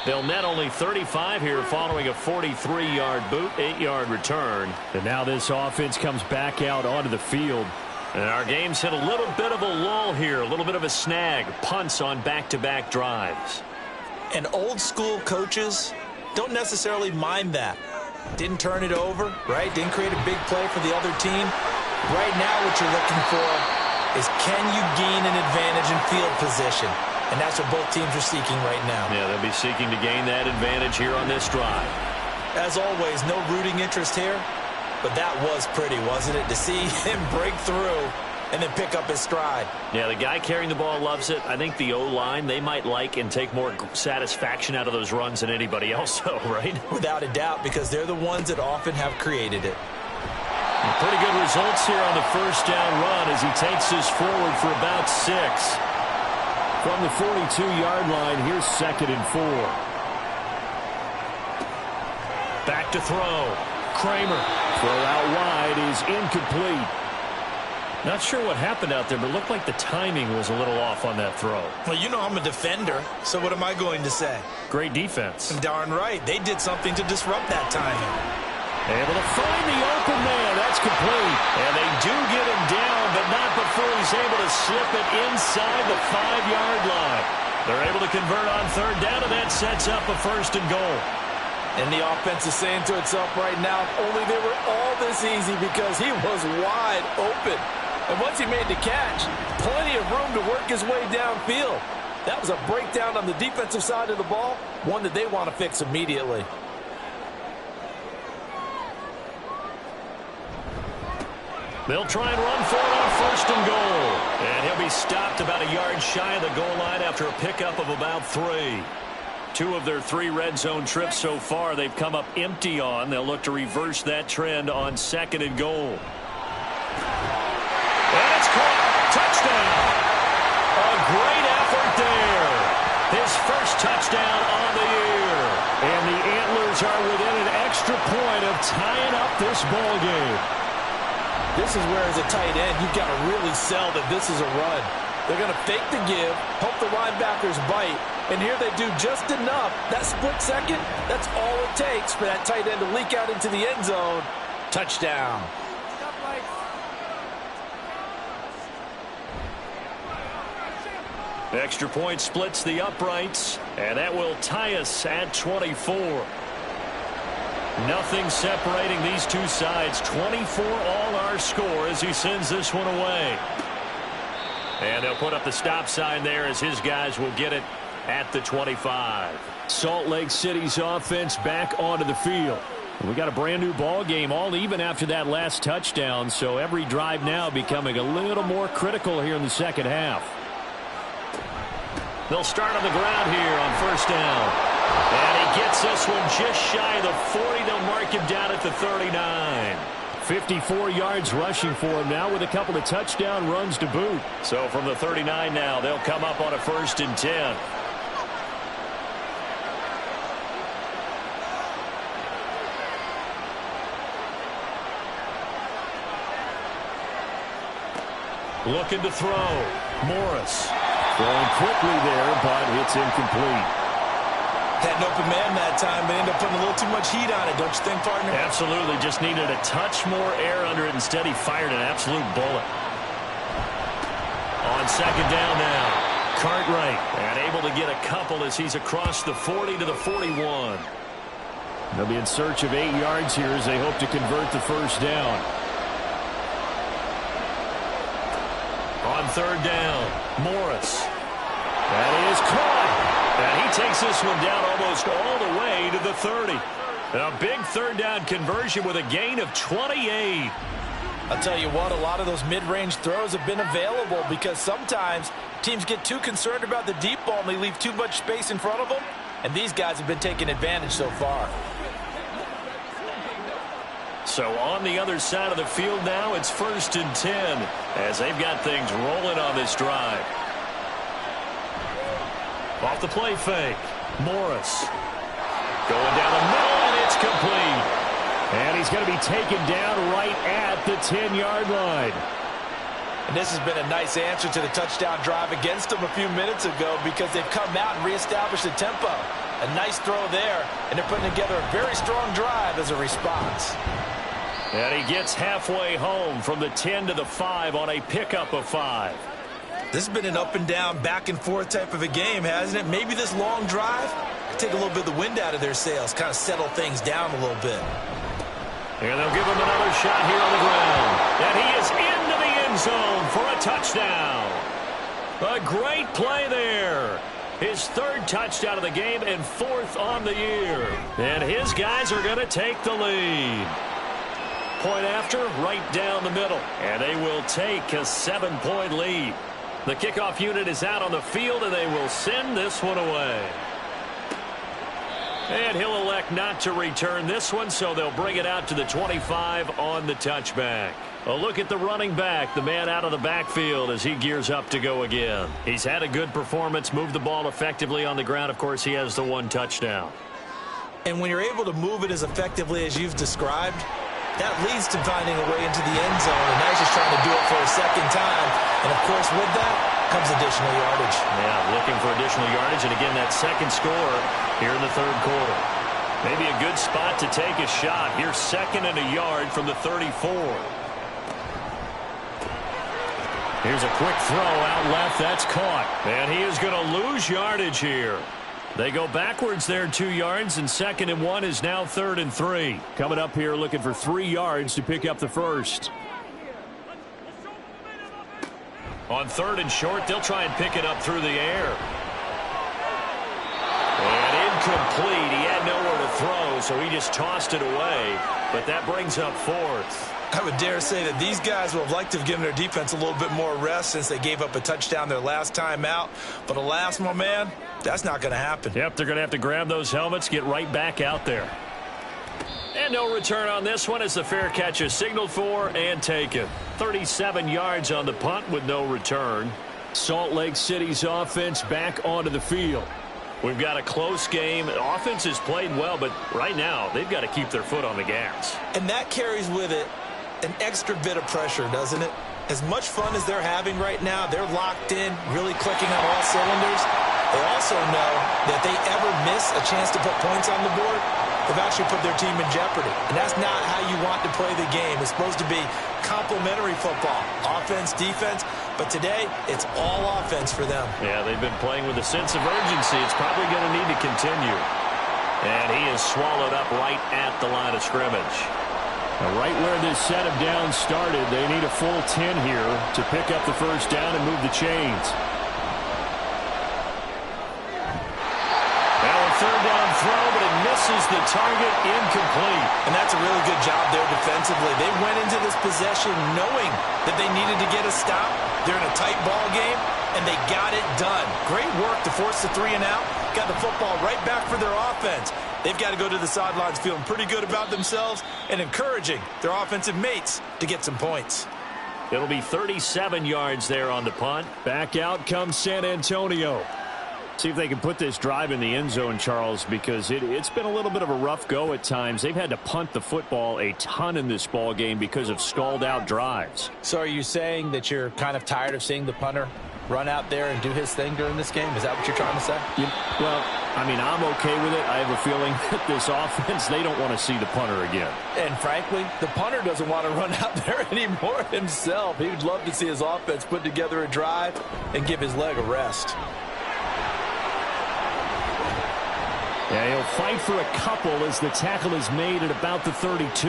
They'll net only 35 here following a 43-yard boot, 8-yard return. And now this offense comes back out onto the field. And our game's hit a little bit of a lull here, a little bit of a snag. Punts on back-to-back drives. And old-school coaches don't necessarily mind that. Didn't turn it over, right? Didn't create a big play for the other team. Right now what you're looking for is, can you gain an advantage in field position? And that's what both teams are seeking right now. Yeah, they'll be seeking to gain that advantage here on this drive. As always, no rooting interest here, but that was pretty, wasn't it? To see him break through and then pick up his stride. Yeah, the guy carrying the ball loves it. I think the O-line, they might like and take more satisfaction out of those runs than anybody else, though, right? Without a doubt, because they're the ones that often have created it. And pretty good results here on the first down run as he takes this forward for about 6. From the 42-yard line, here's 2nd and 4. Back to throw. Kramer. Throw out wide is incomplete. Not sure what happened out there, but it looked like the timing was a little off on that throw. Well, you know I'm a defender, so what am I going to say? Great defense. Darn right. They did something to disrupt that timing. Able to find the open man. That's complete. And they do get him down, but not before he's able to slip it inside the 5-yard line. They're able to convert on third down, and that sets up a 1st and goal. And the offense is saying to itself right now, if only they were all this easy, because he was wide open. And once he made the catch, plenty of room to work his way downfield. That was a breakdown on the defensive side of the ball, one that they want to fix immediately. They'll try and run for it on 1st and goal. And he'll be stopped about a yard shy of the goal line after a pickup of about 3. 2 of their 3 red zone trips so far they've come up empty on. They'll look to reverse that trend on 2nd and goal. And it's caught. Touchdown. A great effort there. His first touchdown on the year. And the Antlers are within an extra point of tying up this ball game. This is where, as a tight end, you've got to really sell that this is a run. They're going to fake the give, hope the linebackers bite, and here they do just enough. That split second, that's all it takes for that tight end to leak out into the end zone. Touchdown. Extra point splits the uprights, and that will tie us at 24. Nothing separating these two sides. 24 all our score as he sends this one away. And they'll put up the stop sign there as his guys will get it at the 25. Salt Lake City's offense back onto the field. We got a brand new ball game, all even after that last touchdown, so every drive now becoming a little more critical here in the second half. They'll start on the ground here on first down. And he gets this one just shy of the 40. They'll mark him down at the 39. 54 yards rushing for him now with a couple of touchdown runs to boot. So from the 39 now, they'll come up on a 1st and 10. Looking to throw. Morris. Throwing quickly there, but it's incomplete. Had an open man that time, but ended up putting a little too much heat on it, don't you think, partner? Absolutely. Just needed a touch more air under it. Instead, he fired an absolute bullet. On second down now. Cartwright. And able to get a couple as he's across the 40 to the 41. They'll be in search of 8 yards here as they hope to convert the first down. On third down, Morris. That is caught. And he takes this one down almost all the way to the 30. A big third down conversion with a gain of 28. I'll tell you what, a lot of those mid-range throws have been available because sometimes teams get too concerned about the deep ball and they leave too much space in front of them. And these guys have been taking advantage so far. So on the other side of the field now, it's 1st and 10 as they've got things rolling on this drive. Off the play fake. Morris. Going down the middle, and it's complete. And he's going to be taken down right at the 10-yard line. And this has been a nice answer to the touchdown drive against them a few minutes ago because they've come out and reestablished the tempo. A nice throw there, and they're putting together a very strong drive as a response. And he gets halfway home from the 10 to the 5 on a pickup of 5. This has been an up and down, back and forth type of a game, hasn't it? Maybe this long drive take a little bit of the wind out of their sails, kind of settle things down a little bit. And they'll give him another shot here on the ground. And he is into the end zone for a touchdown. A great play there. His 3rd touchdown of the game and 4th on the year. And his guys are going to take the lead. Point after, right down the middle. And they will take a 7-point lead. The kickoff unit is out on the field, and they will send this one away. And he'll elect not to return this one, so they'll bring it out to the 25 on the touchback. A look at the running back, the man out of the backfield as he gears up to go again. He's had a good performance, moved the ball effectively on the ground. Of course, he has the 1 touchdown. And when you're able to move it as effectively as you've described, that leads to finding a way into the end zone, and now he's just trying to do it for a second time. And, of course, with that comes additional yardage. Yeah, looking for additional yardage, and again, that second score here in the 3rd quarter. Maybe a good spot to take a shot. Here's 2nd and a yard from the 34. Here's a quick throw out left. That's caught. And he is going to lose yardage here. They go backwards there 2 yards, and 2nd and 1 is now 3rd and 3. Coming up here looking for 3 yards to pick up the first. On 3rd and short, they'll try and pick it up through the air. And incomplete. He had nowhere to throw, so he just tossed it away. But that brings up 4th. I would dare say that these guys would have liked to have given their defense a little bit more rest since they gave up a touchdown their last time out. But alas, my man, that's not going to happen. Yep, they're going to have to grab those helmets, get right back out there. And no return on this one as the fair catch is signaled for and taken. 37 yards on the punt with no return. Salt Lake City's offense back onto the field. We've got a close game. Offense has played well, but right now they've got to keep their foot on the gas. And that carries with it an extra bit of pressure, doesn't it? As much fun as they're having right now, they're locked in, really clicking on all cylinders. They also know that if they ever miss a chance to put points on the board, they've actually put their team in jeopardy. And that's not how you want to play the game. It's supposed to be complementary football, offense, defense. But today, it's all offense for them. Yeah, they've been playing with a sense of urgency. It's probably going to need to continue. And he is swallowed up right at the line of scrimmage. Right where this set of downs started, they need a full 10 here to pick up the first down and move the chains. Now a third down throw, but it misses the target, incomplete. And that's a really good job there defensively. They went into this possession knowing that they needed to get a stop. They're in a tight ball game, and they got it done. Great work to force the 3 and out. Got the football right back for their offense. They've got to go to the sidelines feeling pretty good about themselves and encouraging their offensive mates to get some points. It'll be 37 yards there on the punt. Back out comes San Antonio. See if they can put this drive in the end zone, Charles, because it's been a little bit of a rough go at times. They've had to punt the football a ton in this ball game because of stalled out drives. So are you saying that you're kind of tired of seeing the punter run out there and do his thing during this game? Is that what you're trying to say? Well, I mean, I'm okay with it. I have a feeling that this offense, they don't want to see the punter again. And frankly, the punter doesn't want to run out there anymore himself. He would love to see his offense put together a drive and give his leg a rest. Yeah, he'll fight for a couple as the tackle is made at about the 32.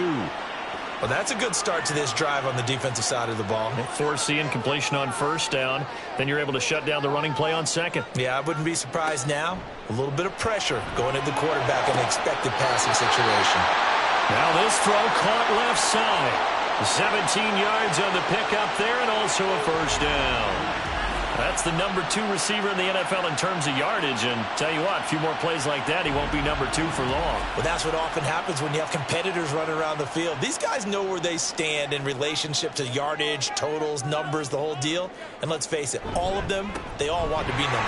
Well, that's a good start to this drive on the defensive side of the ball. Force the incompletion on first down. Then you're able to shut down the running play on second. Yeah, I wouldn't be surprised now. A little bit of pressure going at the quarterback in an expected passing situation. Now this throw caught left side. 17 yards on the pickup there and also a first down. That's the number 2 receiver in the NFL in terms of yardage. And tell you what, a few more plays like that, he won't be number 2 for long. Well, that's what often happens when you have competitors running around the field. These guys know where they stand in relationship to yardage, totals, numbers, the whole deal. And let's face it, all of them, they all want to be number 1.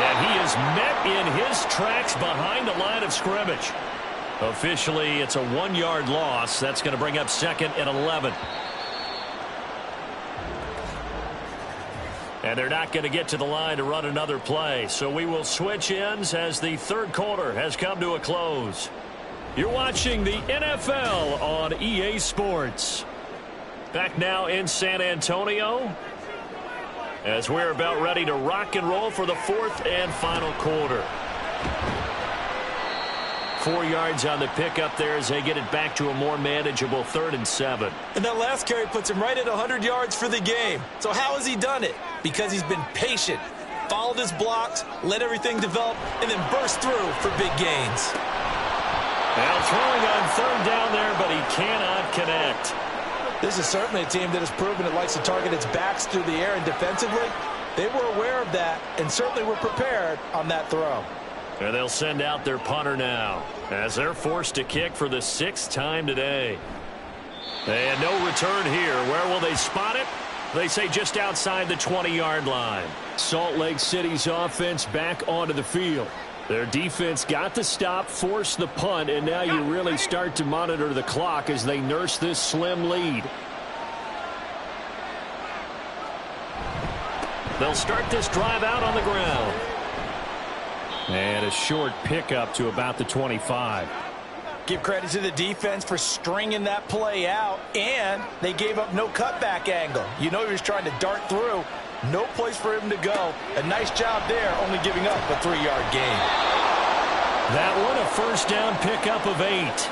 And he is met in his tracks behind the line of scrimmage. Officially, it's a 1-yard loss. That's going to bring up second and 11. And they're not going to get to the line to run another play. So we will switch ends as the third quarter has come to a close. You're watching the NFL on EA Sports. Back now in San Antonio as we're about ready to rock and roll for the fourth and final quarter. 4 yards on the pickup there as they get it back to a more manageable 3rd and 7. And that last carry puts him right at 100 yards for the game. So how has he done it? Because he's been patient, followed his blocks, let everything develop, and then burst through for big gains. Now throwing on 3rd down there, but he cannot connect. This is certainly a team that has proven it likes to target its backs through the air and defensively. They were aware of that and certainly were prepared on that throw. And they'll send out their punter now as they're forced to kick for the 6th time today. And no return here. Where will they spot it? They say just outside the 20-yard line. Salt Lake City's offense back onto the field. Their defense got the stop, forced the punt, and now you really start to monitor the clock as they nurse this slim lead. They'll start this drive out on the ground. And a short pickup to about the 25. Give credit to the defense for stringing that play out, and they gave up no cutback angle. You know he was trying to dart through. No place for him to go. A nice job there, only giving up a 3-yard gain. That one a first down pickup of 8.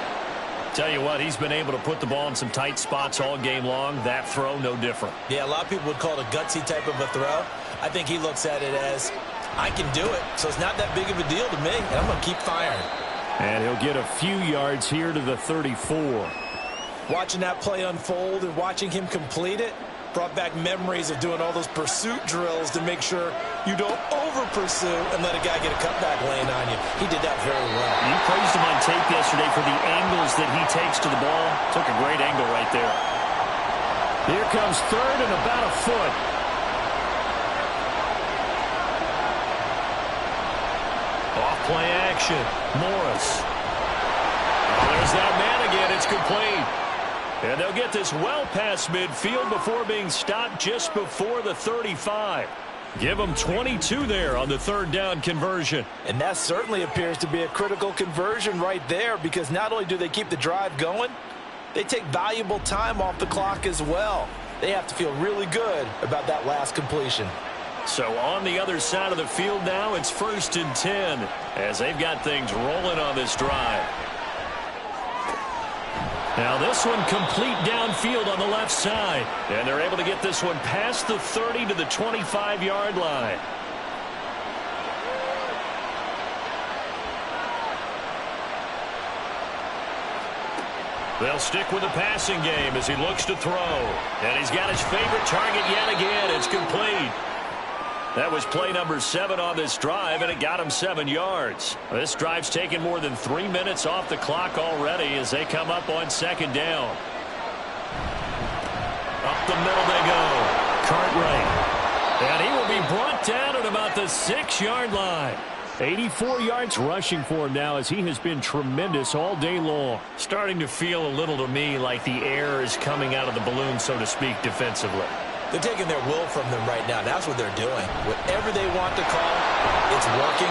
Tell you what, he's been able to put the ball in some tight spots all game long. That throw, no different. Yeah, a lot of people would call it a gutsy type of a throw. I think he looks at it as, I can do it, so it's not that big of a deal to me, and I'm going to keep firing. And he'll get a few yards here to the 34. Watching that play unfold and watching him complete it brought back memories of doing all those pursuit drills to make sure you don't over-pursue and let a guy get a cutback laying on you. He did that very well. You praised him on tape yesterday for the angles that he takes to the ball. Took a great angle right there. Here comes 3rd and about a foot. Off-play action. Morris. Oh, there's that man again. It's complete. And they'll get this well past midfield before being stopped just before the 35. Give them 22 there on the third down conversion. And that certainly appears to be a critical conversion right there, because not only do they keep the drive going, they take valuable time off the clock as well. They have to feel really good about that last completion. So on the other side of the field now, it's 1st and 10 as they've got things rolling on this drive. Now this one complete downfield on the left side. And they're able to get this one past the 30 to the 25-yard line. They'll stick with the passing game as he looks to throw. And he's got his favorite target yet again. It's complete. That was play number 7 on this drive, and it got him 7 yards. This drive's taken more than 3 minutes off the clock already as they come up on 2nd down. Up the middle they go. Cartwright. And he will be brought down at about the 6-yard line. 84 yards rushing for him now as he has been tremendous all day long. Starting to feel a little to me like the air is coming out of the balloon, so to speak, defensively. They're taking their will from them right now. That's what they're doing. Whatever they want to call, it's working.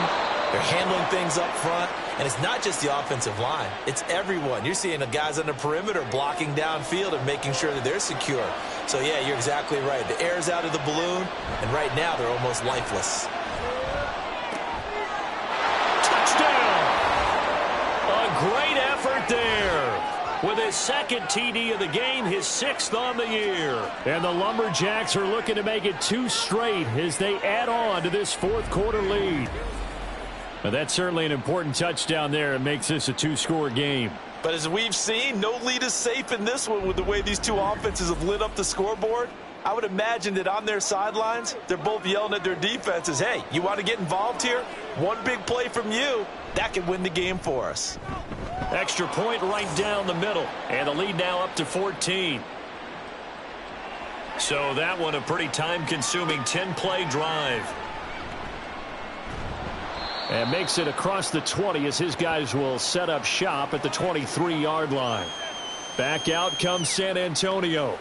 They're handling things up front. And it's not just the offensive line. It's everyone. You're seeing the guys on the perimeter blocking downfield and making sure that they're secure. So, yeah, you're exactly right. The air's out of the balloon, and right now they're almost lifeless. Touchdown! A great effort there. With his 2nd TD of the game, his 6th on the year. And the Lumberjacks are looking to make it 2 straight as they add on to this 4th quarter lead. But that's certainly an important touchdown there. It makes this a 2-score game. But as we've seen, no lead is safe in this one with the way these two offenses have lit up the scoreboard. I would imagine that on their sidelines, they're both yelling at their defenses, hey, you want to get involved here? One big play from you, that can win the game for us. Extra point right down the middle. And the lead now up to 14. So that one a pretty time-consuming 10-play drive. And makes it across the 20 as his guys will set up shop at the 23-yard line. Back out comes San Antonio.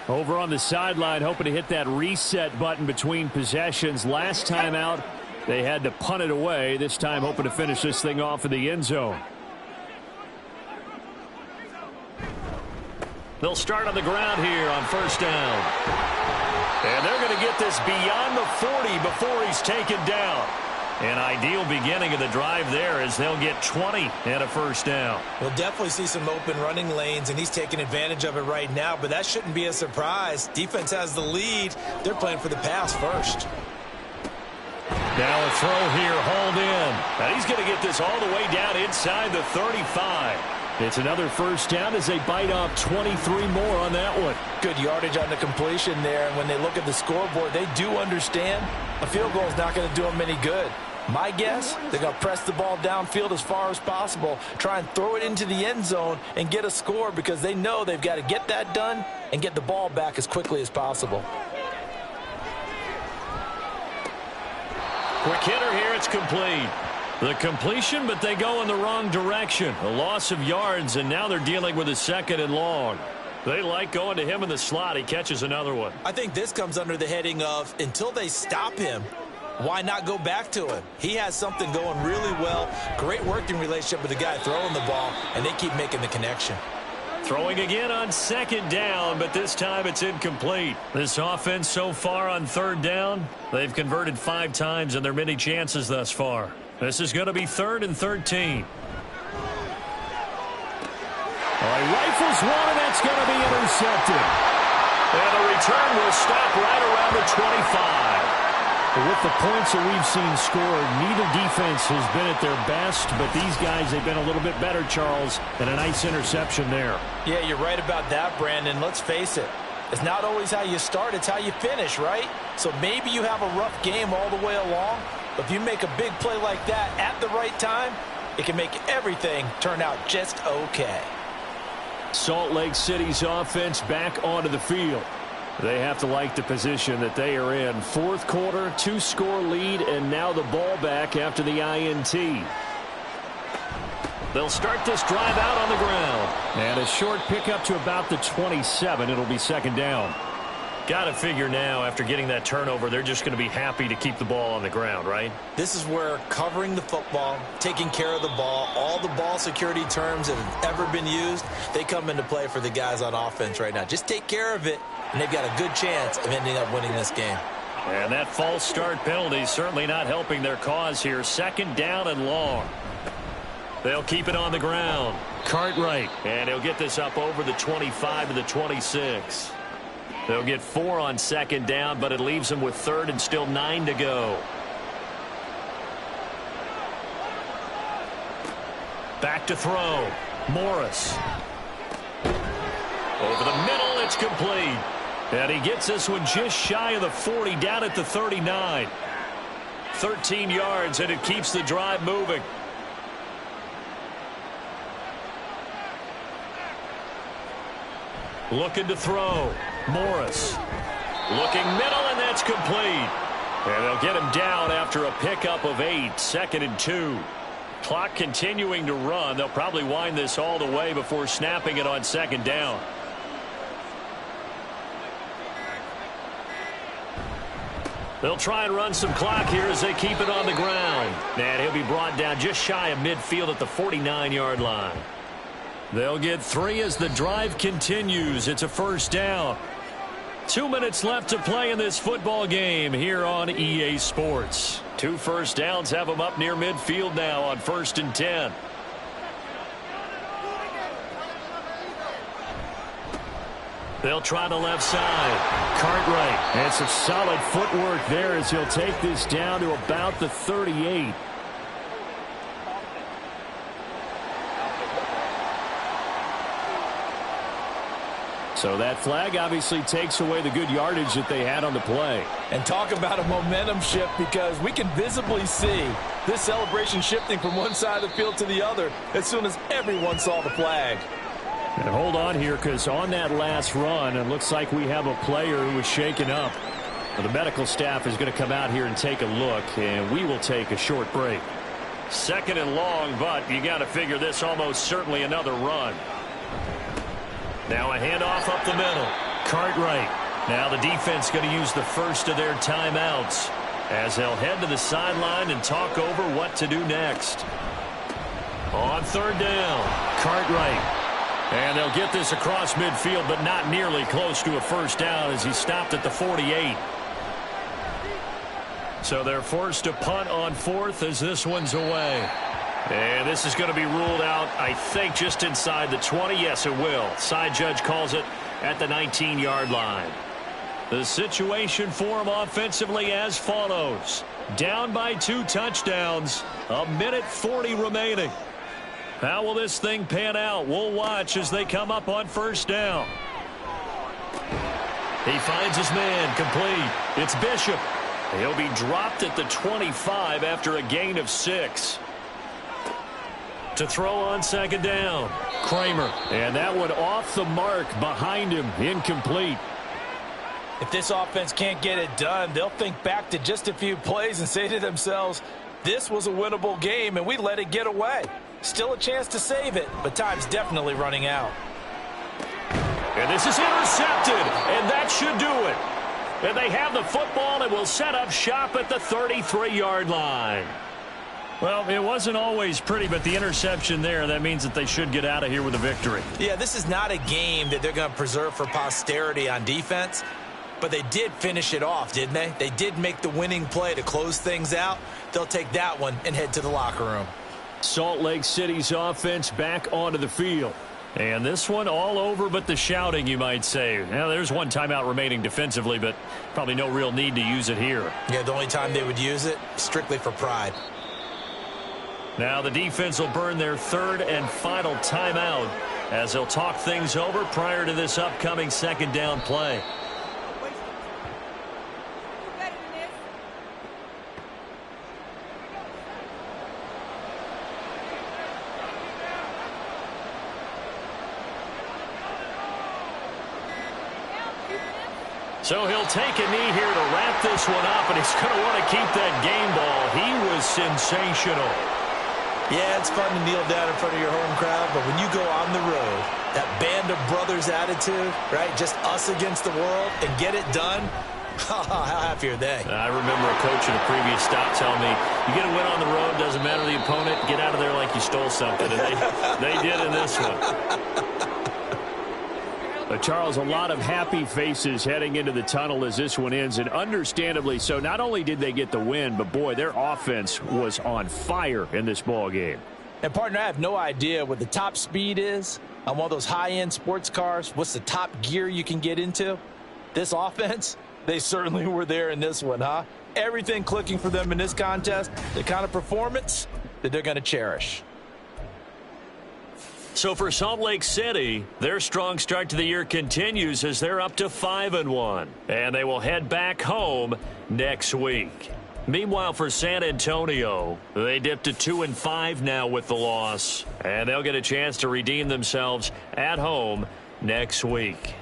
Over on the sideline, hoping to hit that reset button between possessions. Last time out, they had to punt it away. This time hoping to finish this thing off in the end zone. They'll start on the ground here on 1st down. And they're going to get this beyond the 40 before he's taken down. An ideal beginning of the drive there as they'll get 20 and a 1st down. We'll definitely see some open running lanes, and he's taking advantage of it right now, but that shouldn't be a surprise. Defense has the lead. They're playing for the pass first. Now a throw here, hauled in. And he's going to get this all the way down inside the 35. It's another 1st down as they bite off 23 more on that one. Good yardage on the completion there, and when they look at the scoreboard, they do understand a field goal is not going to do them any good. My guess, they're going to press the ball downfield as far as possible, try and throw it into the end zone and get a score because they know they've got to get that done and get the ball back as quickly as possible. Quick hitter here, it's complete. The completion, but they go in the wrong direction. A loss of yards, and now they're dealing with a 2nd and long. They like going to him in the slot. He catches another one. I think this comes under the heading of until they stop him, why not go back to him? He has something going really well. Great working relationship with the guy throwing the ball, and they keep making the connection. Throwing again on 2nd down, but this time it's incomplete. This offense so far on 3rd down, they've converted 5 times in their many chances thus far. This is going to be 3rd and 13. Rifles one, and that's going to be intercepted. And the return will stop right around the 25. With the points that we've seen scored, neither defense has been at their best, but these guys, they've been a little bit better, Charles, and a nice interception there. Yeah, you're right about that, Brandon. Let's face it. It's not always how you start, it's how you finish, right? So maybe you have a rough game all the way along, but if you make a big play like that at the right time, it can make everything turn out just okay. Salt Lake City's offense back onto the field. They have to like the position that they are in. 4th quarter, 2-score lead, and now the ball back after the INT. They'll start this drive out on the ground. And a short pickup to about the 27. It'll be 2nd down. Got to figure now, after getting that turnover, they're just going to be happy to keep the ball on the ground, right? This is where covering the football, taking care of the ball, all the ball security terms that have ever been used, they come into play for the guys on offense right now. Just take care of it, and they've got a good chance of ending up winning this game. And that false start penalty certainly not helping their cause here. 2nd down and long. They'll keep it on the ground. Cartwright, and he'll get this up over the 25 to the 26. They'll get 4 on 2nd down, but it leaves them with 3rd and still 9 to go. Back to throw. Morris. Over the middle, it's complete. And he gets this one just shy of the 40, down at the 39. 13 yards, and it keeps the drive moving. Looking to throw. Morris. Looking middle, and that's complete. And they'll get him down after a pickup of 8. 2nd and 2. Clock continuing to run. They'll probably wind this all the way before snapping it on 2nd down. They'll try and run some clock here as they keep it on the ground. And he'll be brought down just shy of midfield at the 49-yard line. They'll get 3 as the drive continues. It's a 1st down. 2 minutes left to play in this football game here on EA Sports. 2 first downs have them up near midfield now on 1st and 10. They'll try the left side. Cartwright. And some solid footwork there as he'll take this down to about the 38. So that flag obviously takes away the good yardage that they had on the play. And talk about a momentum shift, because we can visibly see this celebration shifting from one side of the field to the other as soon as everyone saw the flag. And hold on here, because on that last run, it looks like we have a player who was shaken up. Well, the medical staff is going to come out here and take a look, and we will take a short break. 2nd and long, but you got to figure this almost certainly another run. Now a handoff up the middle. Cartwright. Now the defense going to use the first of their timeouts as they'll head to the sideline and talk over what to do next. On 3rd down, Cartwright. And they'll get this across midfield, but not nearly close to a 1st down as he stopped at the 48. So they're forced to punt on 4th as this one's away. And this is going to be ruled out, I think, just inside the 20. Yes, it will. Side judge calls it at the 19-yard line. The situation for them offensively as follows. Down by 2 touchdowns. 1:40 remaining. How will this thing pan out? We'll watch as they come up on 1st down. He finds his man complete. It's Bishop. He'll be dropped at the 25 after a gain of 6. To throw on 2nd down. Kramer. And that one off the mark behind him. Incomplete. If this offense can't get it done, they'll think back to just a few plays and say to themselves, this was a winnable game and we let it get away. Still a chance to save it, but time's definitely running out. And this is intercepted, and that should do it. And they have the football and will set up shop at the 33-yard line. Well, it wasn't always pretty, but the interception there, that means that they should get out of here with a victory. Yeah, this is not a game that they're going to preserve for posterity on defense, but they did finish it off, didn't they? They did make the winning play to close things out. They'll take that one and head to the locker room. Salt Lake City's offense back onto the field. And this one all over but the shouting, you might say. Now, there's one timeout remaining defensively, but probably no real need to use it here. Yeah, the only time they would use it, strictly for pride. Now the defense will burn their 3rd and final timeout as they'll talk things over prior to this upcoming 2nd down play. So he'll take a knee here to wrap this one up, and he's going to want to keep that game ball. He was sensational. Yeah, it's fun to kneel down in front of your home crowd, but when you go on the road, that band of brothers attitude, right, just us against the world, and get it done, how happy are they? I remember a coach in a previous stop telling me, you get a win on the road, doesn't matter the opponent, get out of there like you stole something. And they did in this one. Charles, a lot of happy faces heading into the tunnel as this one ends, and understandably so. Not only did they get the win, but, boy, their offense was on fire in this ball game. And, partner, I have no idea what the top speed is on one of those high-end sports cars. What's the top gear you can get into? This offense, they certainly were there in this one, huh? Everything clicking for them in this contest, the kind of performance that they're going to cherish. So for Salt Lake City, their strong start to the year continues as they're up to 5-1. And they will head back home next week. Meanwhile, for San Antonio, they dipped to 2-5 now with the loss. And they'll get a chance to redeem themselves at home next week.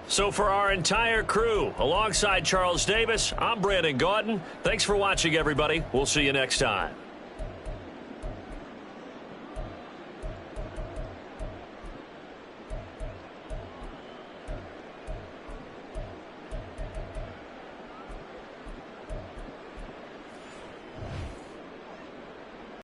So for our entire crew, alongside Charles Davis, I'm Brandon Gaudin. Thanks for watching, everybody. We'll see you next time.